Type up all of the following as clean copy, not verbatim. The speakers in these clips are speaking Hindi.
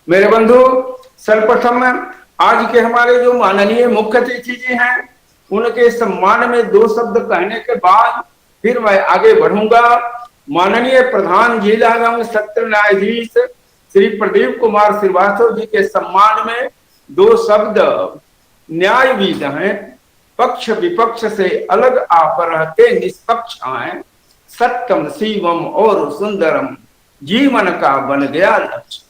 मेरे बंधु, सर्वप्रथम आज के हमारे जो माननीय मुख्य अतिथि जी हैं, उनके सम्मान में दो शब्द कहने के बाद फिर मैं आगे बढ़ूंगा। माननीय प्रधान जिला एवं सत्र न्यायाधीश श्री प्रदीप कुमार श्रीवास्तव जी के सम्मान में दो शब्द न्यायविद हैं, पक्ष विपक्ष से अलग आप रहते निष्पक्ष हैं, सत्यम शिवम और सुंदरम जीवन का बन गया लक्ष्य।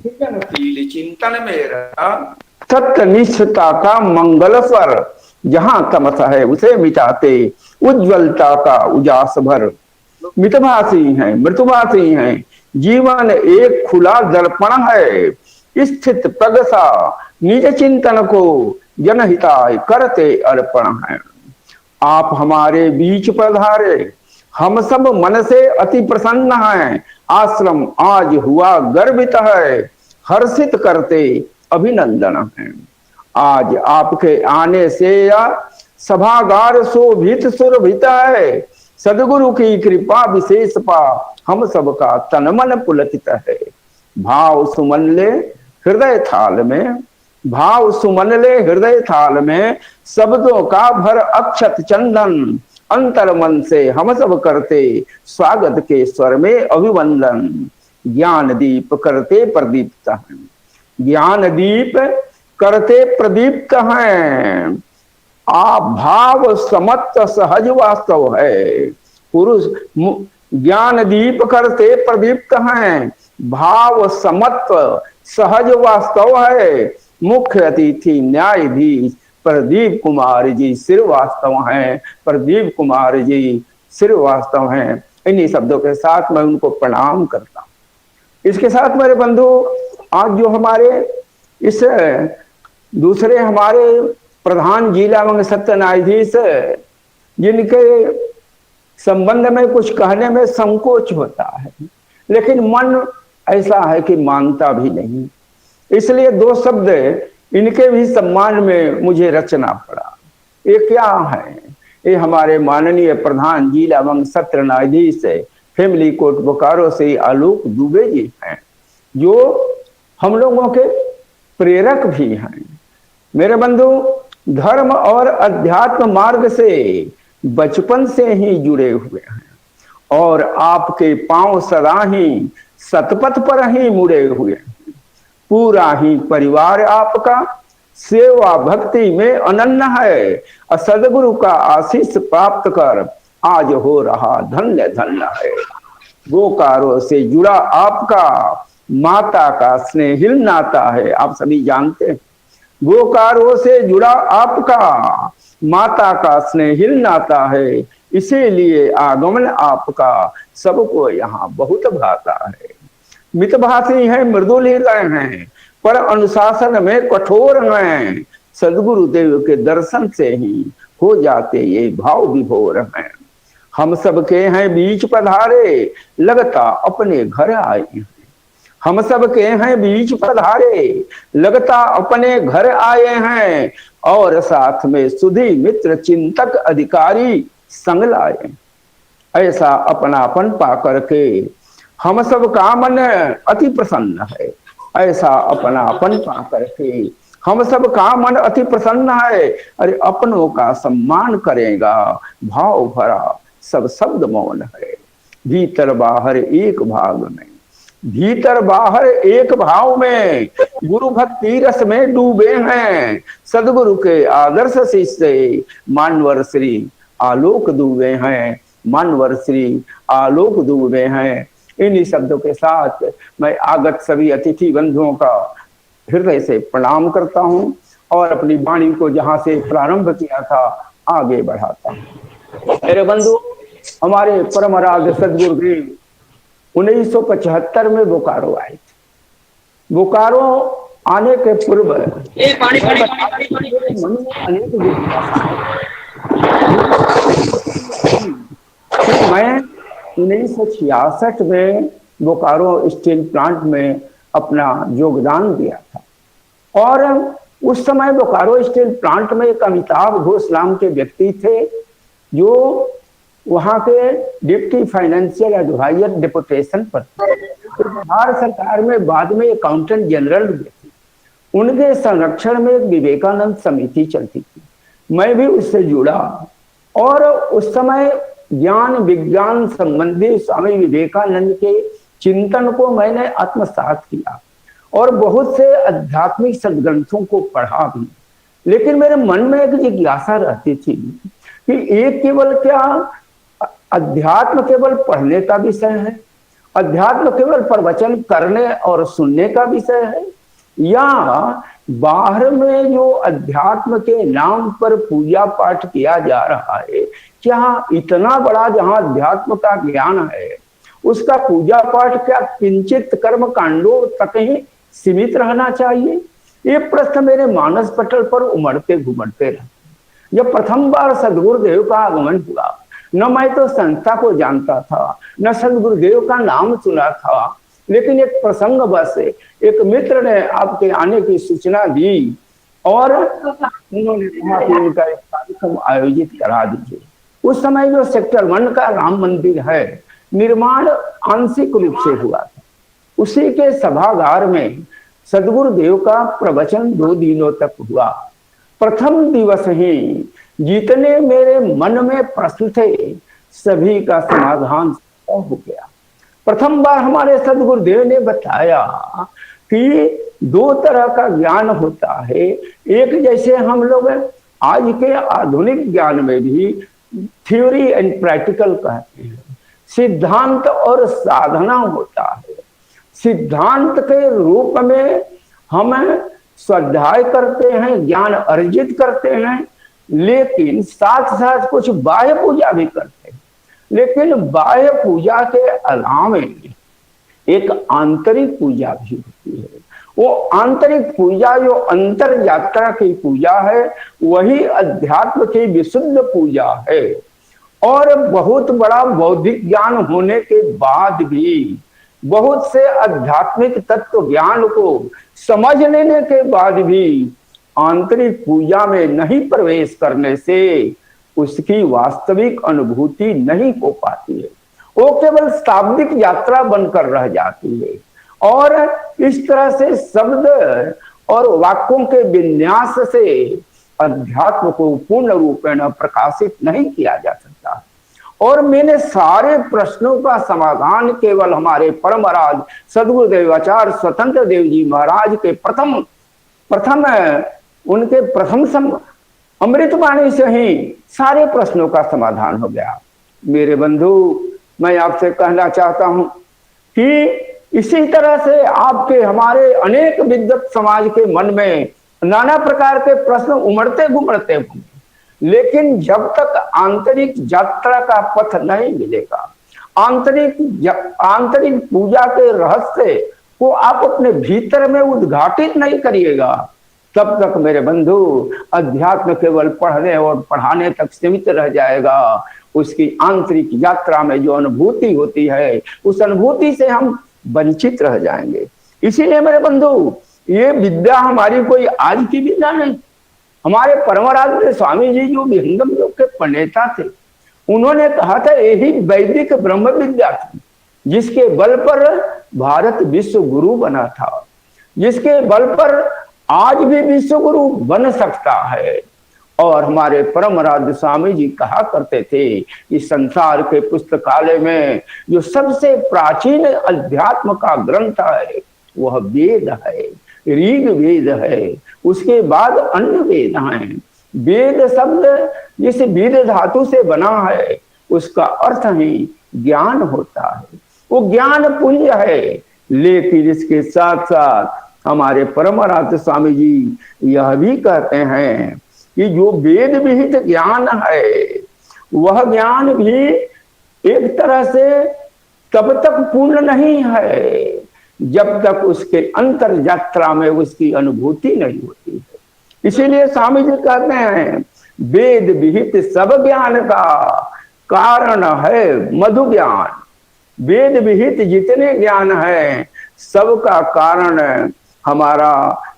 चिंतन मेरा सत्य निष्ठता का मंगल स्वर, जहां तमस है उसे मिटाते उज्ज्वलता का उजास भर। मितभाषी हैं, मृतभाषी हैं, जीवन एक खुला दर्पण है, स्थित प्रगसा निज चिंतन को जनहिताय करते अर्पण है। आप हमारे बीच पधारे, हम सब मन से अति प्रसन्न हैं, आश्रम आज हुआ गर्वित है, हर्षित करते अभिनंदन है। आज आपके आने से या सभागार शोभित सुरभित है, सदगुरु की कृपा विशेष पा हम सबका तन मन पुलकित है। भाव सुमन ले हृदय थाल में, भाव सुमन ले हृदय थाल में, शब्दों का भर अक्षत चंदन, अंतर मन से हम सब करते स्वागत के स्वर में अभिवंदन। ज्ञान दीप करते प्रदीप्त हैं, ज्ञान दीप करते प्रदीप्त हैं, आप भाव समत्त सहज वास्तव है। पुरुष ज्ञान दीप करते प्रदीप्त हैं, भाव समत्व सहज वास्तव है। मुख्य अतिथि न्यायाधीश प्रदीप कुमार जी श्रीवास्तव हैं, प्रदीप कुमार जी श्रीवास्तव हैं। इन्हीं शब्दों के साथ मैं उनको प्रणाम करता हूं। इसके साथ मेरे बंधु, आज जो हमारे इस दूसरे हमारे प्रधान जिला एवं सत्य न्यायाधीश, जिनके संबंध में कुछ कहने में संकोच होता है, लेकिन मन ऐसा है कि मानता भी नहीं, इसलिए दो शब्द इनके भी सम्मान में मुझे रचना पड़ा। ये क्या है? ये हमारे माननीय प्रधान जिला एवं सत्र न्यायाधीश फैमिली कोर्ट बोकारो से आलोक दुबे जी हैं, जो हम लोगों के प्रेरक भी हैं। मेरे बंधु, धर्म और अध्यात्म मार्ग से बचपन से ही जुड़े हुए हैं और आपके पांव सदा ही सतपथ पर ही मुड़े हुए हैं। पूरा ही परिवार आपका सेवा भक्ति में अनन्य है, सदगुरु का आशीष प्राप्त कर आज हो रहा धन्य धन्य है। बोकारो से जुड़ा आपका माता का स्नेहिल नाता है, आप सभी जानते हैं। बोकारो से जुड़ा आपका माता का स्नेहिल नाता है, इसीलिए आगमन आपका सबको यहाँ बहुत भाता है। मितभाषी हैं, मृदुल हृदय हैं, पर अनुशासन में कठोर हैं, सदगुरुदेव के दर्शन से ही हो जाते ये भाव विभोर हैं। हम सबके हैं बीच पधारे, लगता अपने घर आए हैं। हम सब के हैं बीच पधारे, लगता अपने घर आए हैं, और साथ में सुधी मित्र चिंतक अधिकारी संग लाए। ऐसा अपनापन पा करके हम सब का मन अति प्रसन्न है, ऐसा अपनापन पा करके हम सब का मन अति प्रसन्न है। अरे अपनों का सम्मान करेगा, भाव भरा सब शब्द मौन है। भीतर बाहर एक भाग में, भीतर बाहर एक भाव में, गुरु भक्ति रस में डूबे हैं, सदगुरु के आदर्श शिष्य मानवर श्री आलोक दुबे हैं, मानवर श्री आलोक दुबे हैं। इन्हीं शब्दों के साथ मैं आगत सभी अतिथि बंधुओं का हृदय से प्रणाम करता हूं और अपनी वाणी को जहां से प्रारंभ किया था आगे बढ़ाता हूं। मेरे बंधु, हमारे परमराज सदगुरुदेव 1975 में बोकारो आए थे। बोकारो आने के पूर्व मैं 1966 में बोकारो स्टील प्लांट में अपना योगदान दिया था और उस समय बोकारो स्टील प्लांट में एक अमिताभ घोष नाम के व्यक्ति थे, जो वहां के डिप्टी फाइनेंशियल एडवाइजर डिपुटेशन पर तो बिहार सरकार में बाद में अकाउंटेंट जनरल हुए थे। उनके संरक्षण में एक विवेकानंद समिति चलती थी, मैं भी उससे जुड़ा और उस समय ज्ञान विज्ञान संबंधी स्वामी विवेकानंद के चिंतन को मैंने आत्मसात किया और बहुत से आध्यात्मिक सदग्रंथों को पढ़ा भी। लेकिन मेरे मन में एक जिज्ञासा रहती थी कि एक केवल क्या अध्यात्म केवल पढ़ने का विषय है, अध्यात्म केवल प्रवचन करने और सुनने का विषय है, या बाहर में जो अध्यात्म के नाम पर पूजा पाठ किया जा रहा है, क्या इतना बड़ा जहां अध्यात्म का ज्ञान है उसका पूजा पाठ क्या किंचित कर्म कांडों तक ही सीमित रहना चाहिए? ये प्रश्न मेरे मानस पटल पर उमड़ते घुमड़ते रहे। जब प्रथम बार सदगुरुदेव का आगमन हुआ, न मैं तो संस्था को जानता था, न सदगुरुदेव का नाम सुना था, लेकिन एक प्रसंग बस एक मित्र ने आपके आने की सूचना दी और उन्होंने कहा कि उनका एक कार्यक्रम आयोजित करा दीजिए। उस समय जो सेक्टर 1 का राम मंदिर है निर्माण आंशिक रूप से हुआ था। उसी के सभागार में सदगुरुदेव का प्रवचन 2 दिनों तक हुआ। प्रथम दिवस ही जितने मेरे मन में प्रश्न थे सभी का समाधान हो गया। प्रथम बार हमारे सदगुरुदेव ने बताया कि 2 तरह का ज्ञान होता है। एक जैसे हम लोग आज के आधुनिक ज्ञान में भी थ्योरी एंड प्रैक्टिकल कहते हैं, सिद्धांत और साधना होता है। सिद्धांत के रूप में हम स्वाध्याय करते हैं, ज्ञान अर्जित करते हैं, लेकिन साथ साथ कुछ बाह्य पूजा भी करते हैं। लेकिन बाह्य पूजा के अलावा एक आंतरिक पूजा भी होती है। वो आंतरिक पूजा जो अंतर यात्रा की पूजा है वही अध्यात्म की विशुद्ध पूजा है। और बहुत बड़ा बौद्धिक ज्ञान होने के बाद भी, बहुत से आध्यात्मिक तत्व ज्ञान को समझ लेने के बाद भी आंतरिक पूजा में नहीं प्रवेश करने से उसकी वास्तविक अनुभूति नहीं हो पाती है। वो केवल शाब्दिक यात्रा बनकर रह जाती है और इस तरह से शब्द और वाक्यों के विन्यास से अध्यात्म को पूर्ण रूपेण प्रकाशित नहीं किया जा सकता। और मैंने सारे प्रश्नों का समाधान केवल हमारे परमराज सदगुरुदेव आचार्य स्वतंत्र देव जी महाराज के उनके प्रथम अमृतवाणी से ही सारे प्रश्नों का समाधान हो गया। मेरे बंधु, मैं आपसे कहना चाहता हूं कि इसी तरह से आपके हमारे अनेक विद्वत समाज के मन में नाना प्रकार के प्रश्न उमड़ते घुमड़ते होंगे, लेकिन जब तक आंतरिक यात्रा का पथ नहीं मिलेगा, आंतरिक पूजा के रहस्य को आप अपने भीतर में उद्घाटित नहीं करिएगा, तब तक मेरे बंधु अध्यात्म केवल पढ़ने और पढ़ाने तक सीमित रह जाएगा। उसकी आंतरिक यात्रा में जो अनुभूति होती है उस अनुभूति से हम वंचित रह जाएंगे। इसीलिए मेरे बंधु, ये विद्या हमारी कोई आज की विद्या नहीं। हमारे परमराज स्वामी जी जो विहंगम योग के प्रणेता थे, उन्होंने कहा था यही वैदिक ब्रह्म विद्या थी जिसके बल पर भारत विश्व गुरु बना था, जिसके बल पर आज भी विश्व गुरु बन सकता है। और हमारे परमराज स्वामी जी कहा करते थे कि संसार के पुस्तकालय में जो सबसे प्राचीन अध्यात्म का ग्रंथ है वह वेद है, ऋग वेद है, उसके बाद अन्य वेद हैं। वेद शब्द जिस वेद धातु से बना है उसका अर्थ ही ज्ञान होता है, वो ज्ञान पुंज है। लेकिन इसके साथ साथ हमारे परमराज स्वामी जी यह भी कहते हैं कि जो वेद विहित ज्ञान है वह ज्ञान भी एक तरह से तब तक पूर्ण नहीं है जब तक उसके अंतर यात्रा में उसकी अनुभूति नहीं होती है। इसीलिए स्वामी जी कहते हैं वेद विहित सब ज्ञान का कारण है मधु ज्ञान। वेद विहित जितने ज्ञान है सबका कारण हमारा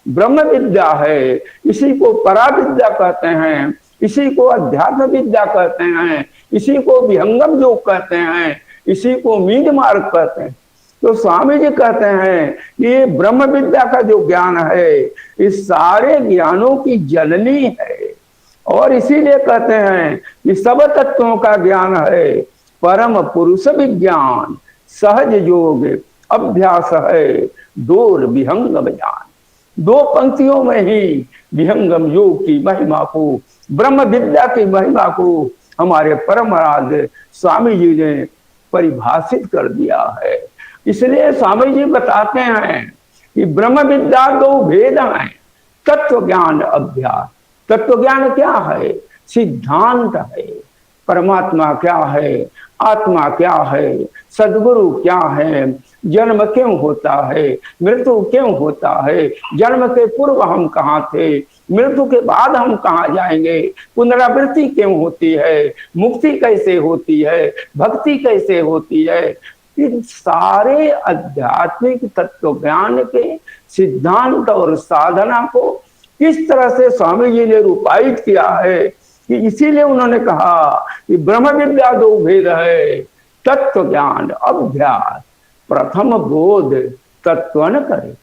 ब्रह्म विद्या है। इसी को परा विद्या कहते हैं, इसी को अध्यात्म विद्या कहते हैं, इसी को विहंगम योग कहते हैं, इसी को मीड मार्ग कहते हैं। तो स्वामी जी कहते हैं कि ये ब्रह्म विद्या का जो ज्ञान है इस सारे ज्ञानों की जननी है, और इसीलिए कहते हैं कि सब तत्वों का ज्ञान है परम पुरुष विज्ञान, सहज योग अभ्यास है दूर विहंगम ज्ञान। दो पंक्तियों में ही विहंगम योग की महिमा को, ब्रह्म विद्या की महिमा को हमारे परमराज स्वामी जी ने परिभाषित कर दिया है। इसलिए स्वामी जी बताते हैं कि ब्रह्म विद्या दो भेद हैं, तत्व ज्ञान अभ्यास। तत्व ज्ञान क्या है? सिद्धांत है। परमात्मा क्या है, आत्मा क्या है, सदगुरु क्या है, जन्म क्यों होता है, मृत्यु क्यों होता है, जन्म के पूर्व हम कहाँ थे, मृत्यु के बाद हम कहाँ जाएंगे, पुनरावृत्ति क्यों होती है, मुक्ति कैसे होती है, भक्ति कैसे होती है। इन सारे आध्यात्मिक तत्व ज्ञान के सिद्धांत और साधना को किस तरह से स्वामी जी ने रूपायित किया है कि इसीलिए उन्होंने कहा कि ब्रह्म विद्या दो भेद है, तत्व ज्ञान अभ्यास। प्रथम बोध तत्व न करे।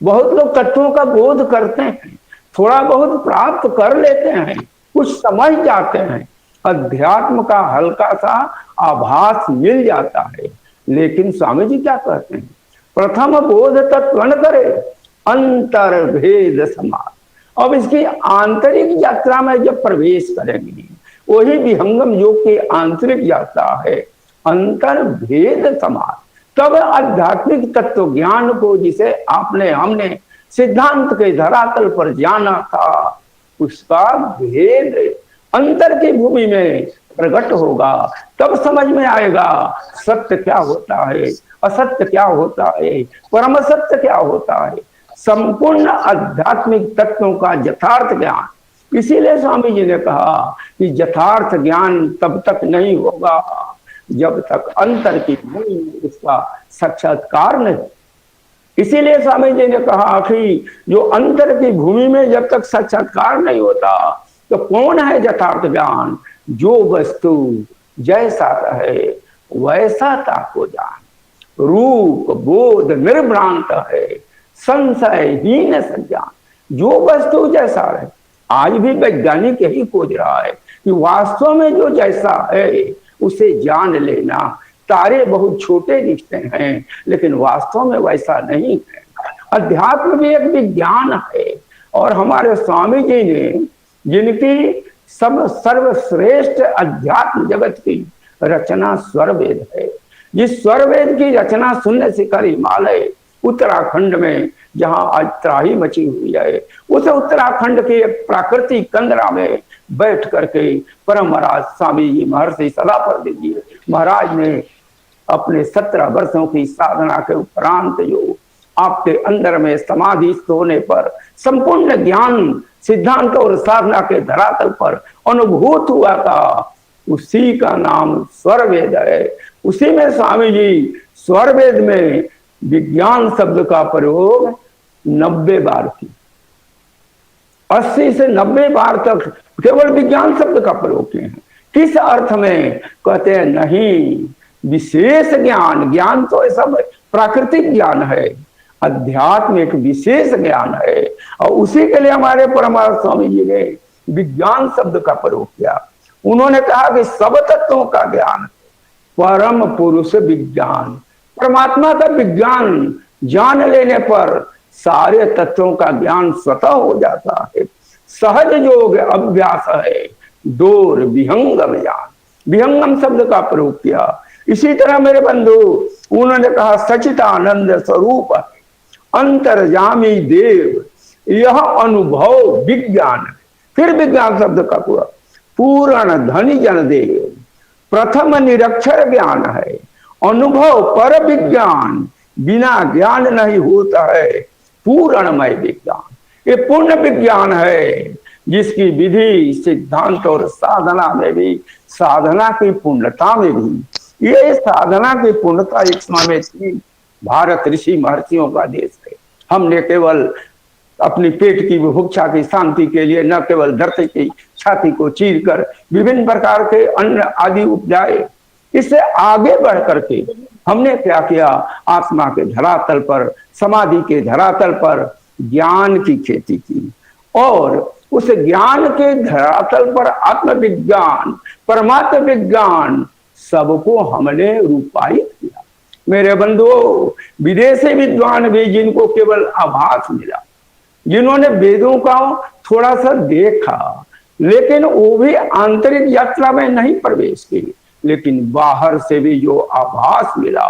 बहुत लोग तत्वों का बोध करते हैं, थोड़ा बहुत प्राप्त कर लेते हैं, कुछ समझ जाते हैं, अध्यात्म का हल्का सा आभास मिल जाता है। लेकिन स्वामी जी क्या कहते हैं? प्रथम बोध तत्व न करे, अंतर भेद समाज। अब इसकी आंतरिक यात्रा में जब प्रवेश करेंगे, वही विहंगम योग की आंतरिक यात्रा है, अंतर भेद समाज। तब आध्यात्मिक तत्व ज्ञान को, जिसे आपने हमने सिद्धांत के धरातल पर जाना था, उसका भेद अंतर की भूमि में प्रकट होगा। तब समझ में आएगा सत्य क्या होता है, असत्य क्या होता है, परम सत्य क्या होता है, संपूर्ण आध्यात्मिक तत्वों का यथार्थ ज्ञान। इसीलिए स्वामी जी ने कहा कि यथार्थ ज्ञान तब तक नहीं होगा जब तक अंतर की भूमि में उसका साक्षात्कार नहीं। इसीलिए स्वामी जी ने कहा कि जो अंतर की भूमि में जब तक साक्षात्कार नहीं होता तो कौन है यथार्थ ज्ञान? जो वस्तु जैसा रहे वैसा ताको जान, रूप बोध निर्भ्रांत है, संशयहीन सज्ञान। जो वस्तु जैसा रहे, आज भी वैज्ञानिक यही खोज रहा है कि वास्तव में जो जैसा है उसे जान लेना। तारे बहुत छोटे दिखते हैं लेकिन वास्तव में वैसा नहीं है। अध्यात्म भी एक विज्ञान है, और हमारे स्वामी जी ने जिनकी सब सर्वश्रेष्ठ अध्यात्म जगत की रचना स्वरवेद है, जिस स्वरवेद की रचना सुनने शिखर हिमालय उत्तराखंड में जहां आज त्राही मची हुई है, उस उत्तराखंड के एक प्राकृतिक कंदरा में बैठ करके परम महाराज स्वामी जी महर्षि सदाफल जी महाराज ने अपने 17 वर्षों की साधना के उपरांत जो आपके अंदर में समाधिस्थ होने पर संपूर्ण ज्ञान सिद्धांत और साधना के धरातल पर अनुभूत हुआ था, उसी का नाम स्वरवेद है। उसी में स्वामी जी स्वरवेद में विज्ञान शब्द का प्रयोग 90 बार की, 80 से 90 बार तक केवल विज्ञान शब्द का प्रयोग किए हैं। किस अर्थ में? कहते हैं नहीं, विशेष ज्ञान। ज्ञान तो सब प्राकृतिक ज्ञान है, अध्यात्म एक विशेष ज्ञान है, और उसी के लिए हमारे परमात्मा स्वामी जी ने विज्ञान शब्द का प्रयोग किया। उन्होंने कहा कि सब तत्वों का ज्ञान परम पुरुष विज्ञान। परमात्मा का विज्ञान जान लेने पर सारे तत्वों का ज्ञान स्वतः हो जाता है। सहज योग अभ्यास है दूर विहंगम ज्ञान। विहंगम शब्द का प्रयोग किया। इसी तरह मेरे बंधु उन्होंने कहा सचिदानंद स्वरूप अंतर्यामी देव, यह अनुभव विज्ञान। फिर विज्ञान शब्द का पूरा पूर्ण धनी जन देव, प्रथम निरक्षर ज्ञान है, अनुभव पर विज्ञान, बिना ज्ञान नहीं होता है पूर्णमय विज्ञान। ये पूर्ण विज्ञान है जिसकी विधि सिद्धांत और साधना में भी, साधना की पूर्णता में भी, ये साधना की पूर्णता एक समय में थी। भारत ऋषि महर्षियों का देश है। हमने केवल अपनी पेट की बुभुक्षा की शांति के लिए न केवल धरती की छाती को चीरकर विभिन्न प्रकार के अन्न आदि उपजाए। इससे आगे बढ़ करके हमने क्या किया, आत्मा के धरातल पर, समाधि के धरातल पर ज्ञान की खेती की, और उस ज्ञान के धरातल पर आत्मविज्ञान, परमात्म विज्ञान सबको हमने रूपायित किया। मेरे बंधुओं, विदेशी विद्वान भी जिनको केवल आभास मिला, जिन्होंने वेदों का थोड़ा सा देखा, लेकिन वो भी आंतरिक यात्रा में नहीं प्रवेश किए, लेकिन बाहर से भी जो आभास मिला,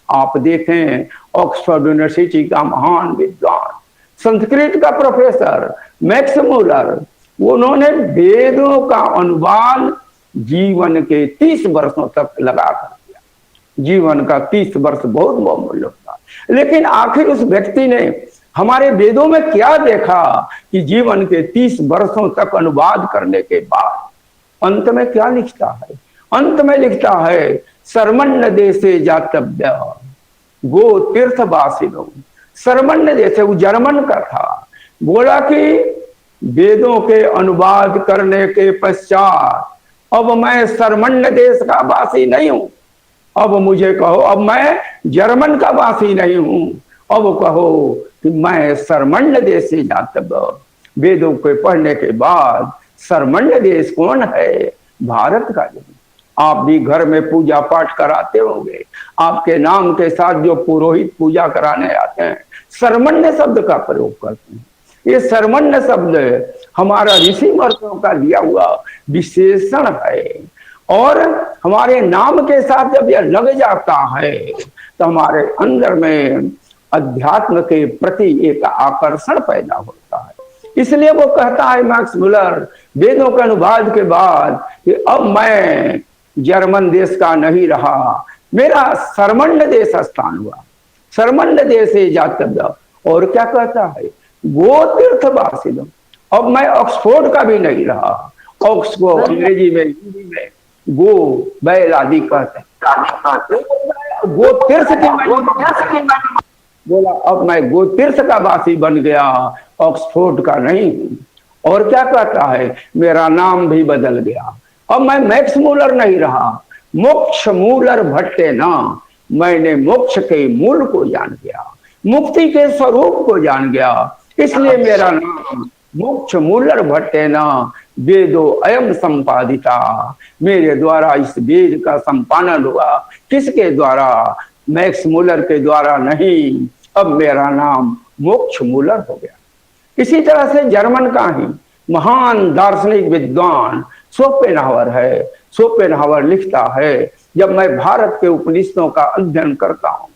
आप देखें ऑक्सफोर्ड यूनिवर्सिटी का महान विद्वान, संस्कृत का प्रोफेसर मैक्स मूलर, उन्होंने वेदों का अनुवाद जीवन के 30 वर्षों तक लगा कर दिया। जीवन का 30 वर्ष बहुत बहुमूल्य था, लेकिन आखिर उस व्यक्ति ने हमारे वेदों में क्या देखा कि जीवन के 30 वर्षों तक अनुवाद करने के बाद अंत में क्या लिखता है? अंत में लिखता है, सर्मण्य देशे जातव्य गो तीर्थवासिनो। सर्मण्य देशे, वो जर्मन का था, बोला कि वेदों के अनुवाद करने के पश्चात अब मैं सर्मण्य देश का वासी नहीं हूं, अब मुझे कहो, अब मैं जर्मन का वासी नहीं हूं, अब कहो कि मैं सर्मण्य देश से जातव्य। वेदों के पढ़ने के बाद सर्मण्य देश कौन है? भारत का। आप भी घर में पूजा पाठ कराते होंगे, आपके नाम के साथ जो पुरोहित पूजा कराने आते हैं सर्मण्य शब्द का प्रयोग करते हैं। ये सर्मण्य शब्द हमारा ऋषि महर्षियों का दिया हुआ विशेषण है, और हमारे नाम के साथ जब यह लग जाता है तो हमारे अंदर में अध्यात्म के प्रति एक आकर्षण पैदा होता है। इसलिए वो कहता है मैक्स मूलर वेदों के अनुवाद के बाद कि अब मैं जर्मन देश का नहीं रहा, मेरा सर्मण्य देश स्थान हुआ, सर्मण्य देश से जातव्य। और क्या कहता है? गो तीर्थवासिनो। अब मैं ऑक्सफोर्ड का भी नहीं रहा, ऑक्स को अंग्रेजी में, हिंदी में गो बैल आदि कहते हैं, गो तीर्थ की बोला अब मैं गो तीर्थ का वासी बन गया, ऑक्सफोर्ड का नहीं हूं। और क्या कहता है? मेरा नाम भी बदल गया, अब मैं मैक्स मूलर नहीं रहा, मोक्ष मूलर भट्टे ना। मैंने मोक्ष के मूल को जान गया, मुक्ति के स्वरूप को जान गया, इसलिए मेरा नाम मोक्ष मूलर भट्टे ना वेदो अयम संपादिता। मेरे द्वारा इस वेद का संपादन हुआ, किसके द्वारा? मैक्स मूलर के द्वारा नहीं, अब मेरा नाम मोक्ष मूलर हो गया। इसी तरह से जर्मन का ही महान दार्शनिक विद्वान शोपेनहावर है। शोपेनहावर लिखता है, जब मैं भारत के उपनिषदों का अध्ययन करता हूं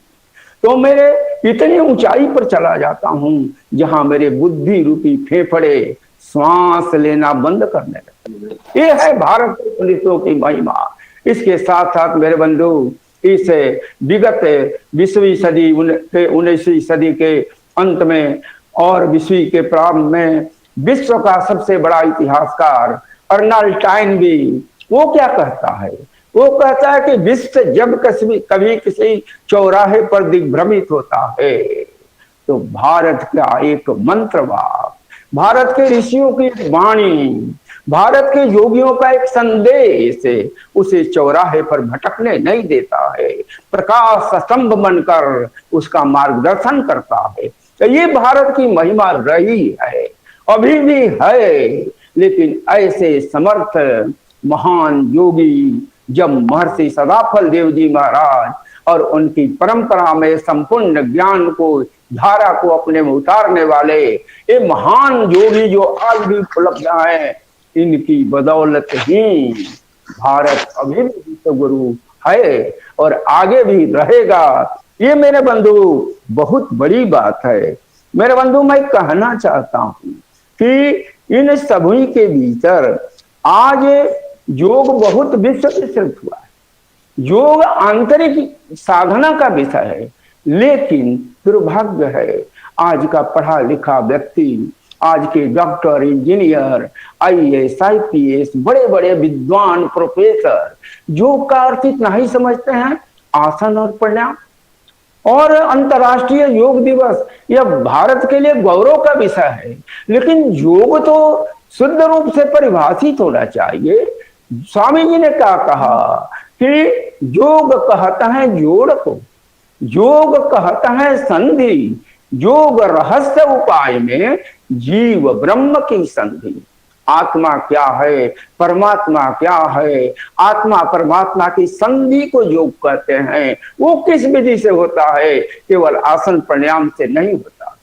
तो मेरे इतनी ऊंचाई पर चला जाता हूं जहां मेरे बुद्धि रूपी फेफड़े श्वास लेना बंद करने लगते। ये है भारत के उपनिषदों की महिमा। इसके साथ साथ मेरे बंधु, इस विगत 20वीं सदी के 19वीं सदी के अंत में और 20वीं के प्रारंभ में विश्व का सबसे बड़ा इतिहासकार अर्नल्ड टाइनबी, वो क्या कहता है? वो कहता है कि विश्व जब कभी किसी चौराहे पर दिग्भ्रमित होता है तो भारत का एक मंत्रवाद, भारत के ऋषियों की वाणी, भारत के योगियों का एक संदेश उसे चौराहे पर भटकने नहीं देता है, प्रकाश स्तंभ बनकर उसका मार्गदर्शन करता है। तो ये भारत की महिमा रही है, अभी भी है। लेकिन ऐसे समर्थ महान योगी जब महर्षि सदाफल देव जी महाराज और उनकी परंपरा में संपूर्ण ज्ञान को, धारा को अपने में उतारने वाले ये महान योगी जो आज भी उपलब्ध हैं, इनकी बदौलत ही भारत अभी भी विश्व गुरु है और आगे भी रहेगा। ये मेरे बंधु बहुत बड़ी बात है। मेरे बंधु, मैं कहना चाहता हूं कि इन सभी के भीतर आज योग बहुत विश्व विस्तृत हुआ है। योग आंतरिक साधना का विषय है, लेकिन दुर्भाग्य है आज का पढ़ा लिखा व्यक्ति, आज के डॉक्टर, इंजीनियर, IAS, IPS, बड़े बड़े विद्वान, प्रोफेसर योग का अर्थ इतना ही समझते हैं आसन और प्राणायाम। और अंतर्राष्ट्रीय योग दिवस यह भारत के लिए गौरव का विषय है। लेकिन योग तो शुद्ध रूप से परिभाषित होना चाहिए। स्वामी जी ने क्या कहा कि योग कहता है जोड़ को, योग कहता है संधि, योग रहस्य उपाय में जीव ब्रह्म की संधि। आत्मा क्या है, परमात्मा क्या है, आत्मा परमात्मा की संधि को योग कहते हैं। वो किस विधि से होता है? केवल आसन प्राणायाम से नहीं होता।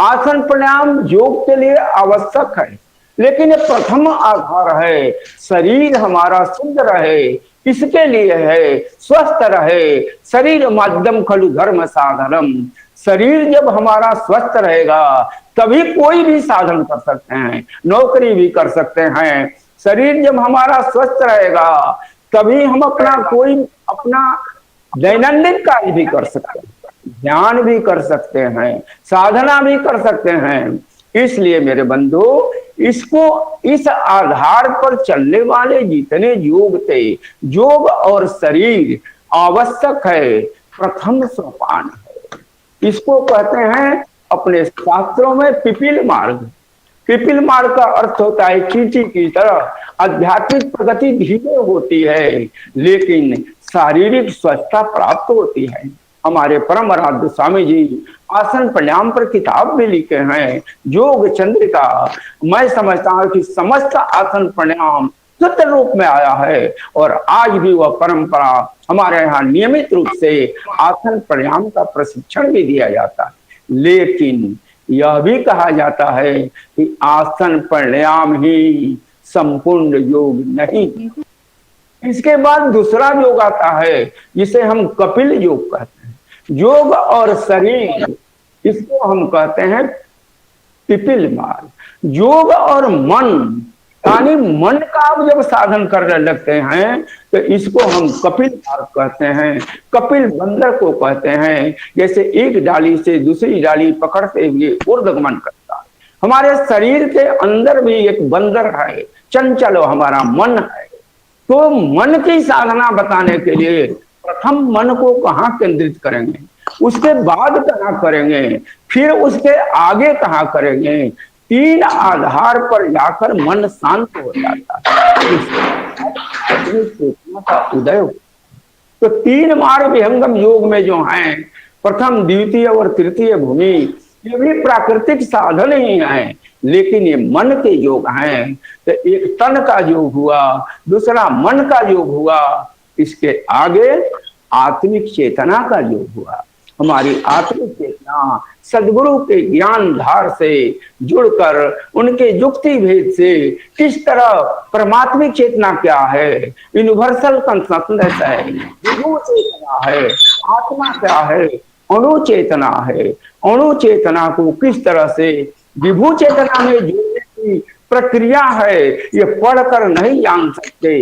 आसन प्राणायाम योग के लिए आवश्यक है, लेकिन ये प्रथम आधार है। शरीर हमारा शुद्ध रहे, इसके लिए है स्वस्थ रहे। शरीर माध्यम खलु धर्म साधनम। शरीर जब हमारा स्वस्थ रहेगा तभी कोई भी साधन कर सकते हैं, नौकरी भी कर सकते हैं। शरीर जब हमारा स्वस्थ रहेगा तभी हम अपना दैनंदिन कार्य भी कर सकते हैं, ध्यान भी कर सकते हैं, साधना भी कर सकते हैं। इसलिए मेरे बंधु, इसको इस आधार पर चलने वाले जितने योग थे, योग और शरीर आवश्यक है, प्रथम सोपान है। इसको कहते हैं अपने शास्त्रों में पिपील मार्ग। पिपील मार्ग का अर्थ होता है चींटी की तरह आध्यात्मिक प्रगति धीरे होती है, लेकिन शारीरिक स्वस्थता प्राप्त होती है। हमारे परम आराध्य स्वामी जी आसन प्राणायाम पर किताब भी लिखे हैं, योग चंद्रिका। मैं समझता हूं कि समस्त आसन प्राणायाम शुद्ध रूप में आया है, और आज भी वह परंपरा हमारे यहाँ नियमित रूप से आसन प्राणायाम का प्रशिक्षण भी दिया जाता है। लेकिन यह भी कहा जाता है कि आसन प्राणायाम ही संपूर्ण योग नहीं। इसके बाद दूसरा योग आता है जिसे हम कपिल योग कहते हैं। योग और शरीर, इसको हम कहते हैं पिपील मार्ग। योग और मन, यानी मन का आप जब साधन करने लगते हैं तो इसको हम कपिल मार्ग कहते हैं, कपिल बंदर को कहते हैं। जैसे एक डाली से दूसरी डाली पकड़ते हुए ऊर्ध्वगमन करता है। हमारे शरीर के अंदर भी एक बंदर है, चंचल हमारा मन है। तो मन की साधना बताने के लिए प्रथम मन को कहाँ केंद्रित करेंगे, उसके बाद कहाँ करेंगे, फिर उसके आगे कहाँ करेंगे, तीन आधार पर जाकर मन शांत हो जाता है, चेतना का उदय। तो तीन मार्ग विहंगम योग में जो हैं, प्रथम द्वितीय और तृतीय भूमि, ये भी प्राकृतिक साधन ही है, लेकिन ये मन के योग हैं। तो एक तन का योग हुआ, दूसरा मन का योग हुआ, इसके आगे आत्मिक चेतना का योग हुआ। हमारी आत्मिक चेतना सदगुरु के ज्ञान धार से जुड़कर उनके युक्ति भेद से किस तरह परमात्मिक चेतना क्या है, यूनिवर्सल कॉन्शसनेस है, विभू चेतना है, आत्मा क्या है, अणु चेतना है। अणु चेतना को किस तरह से विभू चेतना में जोड़ने की प्रक्रिया है, ये पढ़कर नहीं जान सकते।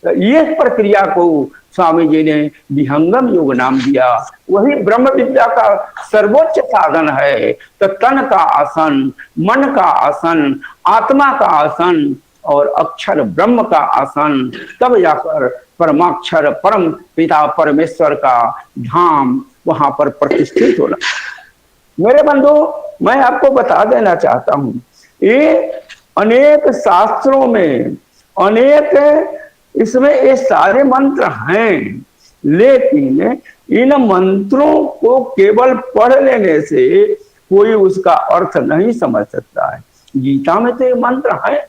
ये प्रक्रिया को स्वामी जी ने विहंगम योग नाम दिया। वही ब्रह्म विद्या का सर्वोच्च साधन है। तो तन का आसन, मन का आसन, आत्मा का आसन और अक्षर ब्रह्म का आसन, तब जाकर परमाक्षर परम पिता परमेश्वर का धाम वहां पर प्रतिष्ठित होना। मेरे बंधु, मैं आपको बता देना चाहता हूं, ये अनेक शास्त्रों में अनेक इसमें ये सारे मंत्र हैं, लेकिन इन मंत्रों को केवल पढ़ लेने से कोई उसका अर्थ नहीं समझ सकता है। गीता में तो ये मंत्र है,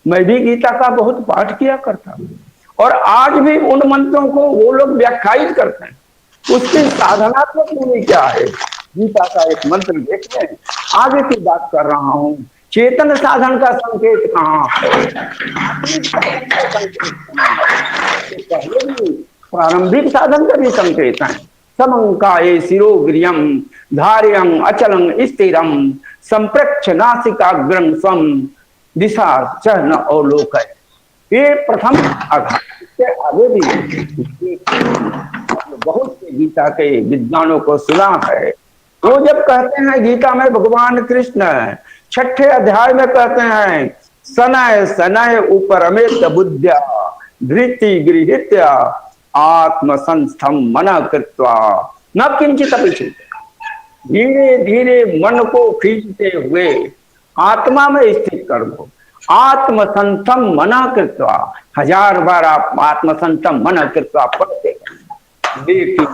मैं भी गीता का बहुत पाठ किया करता हूँ, और आज भी उन मंत्रों को वो लोग व्याख्यायित करते हैं। उसकी साधनात्मक भूमि क्या है? गीता का एक मंत्र देखते हैं, आगे की बात कर रहा हूं। चेतन साधन का संकेत कहाँ है? प्रारंभिक साधन का भी संकेत है। समंकाये शिरोग्रियम धार्यं अचलं स्थिरं संप्रक्ष नासिकाग्रं स्वं दिशा च न अवलोकय। ये प्रथम आधार। इसके आगे भी बहुत से गीता के विद्वानों को सुना है। वो जब कहते हैं गीता में भगवान कृष्ण 6ठे अध्याय में कहते हैं, सनय सनय उपरमेत बुद्ध्या धृति गृहीत्या आत्म संस्थम मन कृत्वा न किंचित अपेक्षित। धीरे धीरे मन को खींचते हुए आत्मा में स्थित कर दो। आत्मसंतम मना कृत्वा, 1000 बार आप आत्मसंतम मना कृत्वा पढ़ते। लेकिन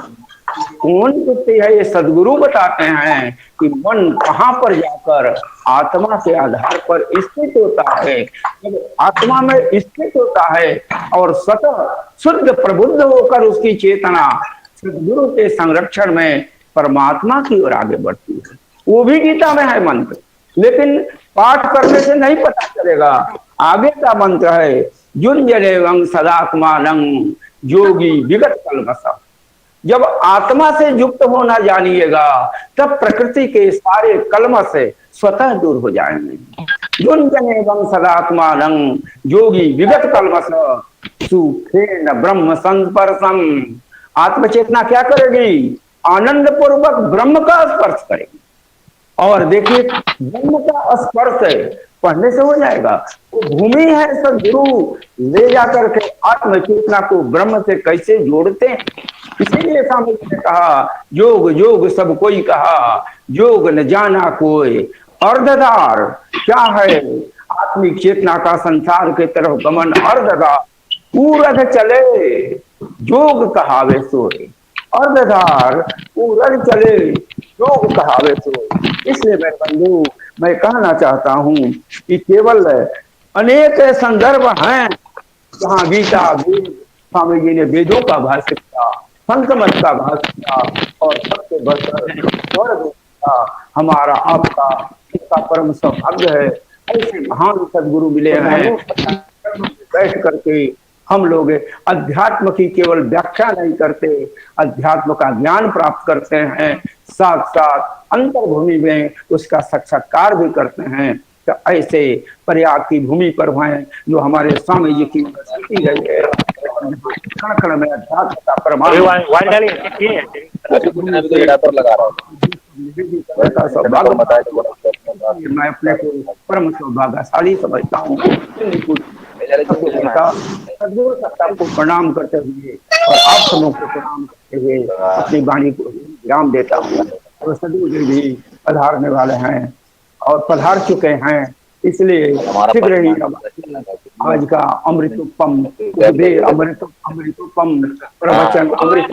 कौन कहते हैं, ये सदगुरु बताते हैं कि मन कहाँ पर जाकर आत्मा के आधार पर स्थित होता है। जब आत्मा में स्थित होता है और स्वतः शुद्ध प्रबुद्ध होकर उसकी चेतना सदगुरु के संरक्षण में परमात्मा की ओर आगे बढ़ती है। वो भी गीता में है मंत्र, लेकिन पाठ करने से नहीं पता चलेगा। आगे का मंत्र है युञ्जनेवं सदात्मानं योगी विगत कल्मषः। जब आत्मा से युक्त होना जानिएगा तब प्रकृति के सारे कलमश से स्वतः दूर हो जाएंगे। युञ्जनेवं सदात्मानं योगी विगत कल्मषः सुखेन ब्रह्म संस्पर्शम। आत्मचेतना क्या करेगी? आनंद पूर्वक ब्रह्म का स्पर्श करेगी। और देखिए, ब्रह्म का स्पर्श है, पढ़ने से हो जाएगा। वो भूमि है सदगुरु ले जाकर के आत्मचेतना को ब्रह्म से कैसे जोड़ते हैं। इसीलिए स्वामी जी ने कहा योग योग सब कोई कहा, योग न जाना कोई। अर्धदार क्या है? आत्मिक चेतना का संसार के तरफ गमन अर्धदार। पूरध चले योग कहावे सोए। अर्धदार पूरध चले योग कहावे सोए। इसलिए मैं बंधु, मैं कहना चाहता हूं कि केवल अनेक संदर्भ हैं जहां गीता स्वामी जी ने वेदों का भाष्य किया, संत मत का भाष्य किया और सबसे बढ़कर हमारा आपका इसका परम सौभाग्य है। ऐसे महान सदगुरु मिले हैं। बैठ करके हम लोग अध्यात्म की केवल व्याख्या नहीं करते, अध्यात्म का ज्ञान प्राप्त करते हैं, साथ साथ अंतर्भूमि में उसका साक्षात्कार भी करते हैं। तो ऐसे प्रयाग की भूमि पर हैं जो हमारे स्वामी जी की शक्ति गई है। कण कण में अध्यात्म का प्रमाण मैं अपने को परम सौभाग्यशाली समझता हूँ। सदगुरु सत्ता को प्रणाम करते हुए और आप सबों को प्रणाम करते हुए अपनी वाणी को विराम देता हूँ। और सदगुरु जी भी पधारने वाले हैं और पधार चुके हैं, इसलिए शीघ्र ही आज का अमृतोपम अमृतोपम प्रवचन अमृत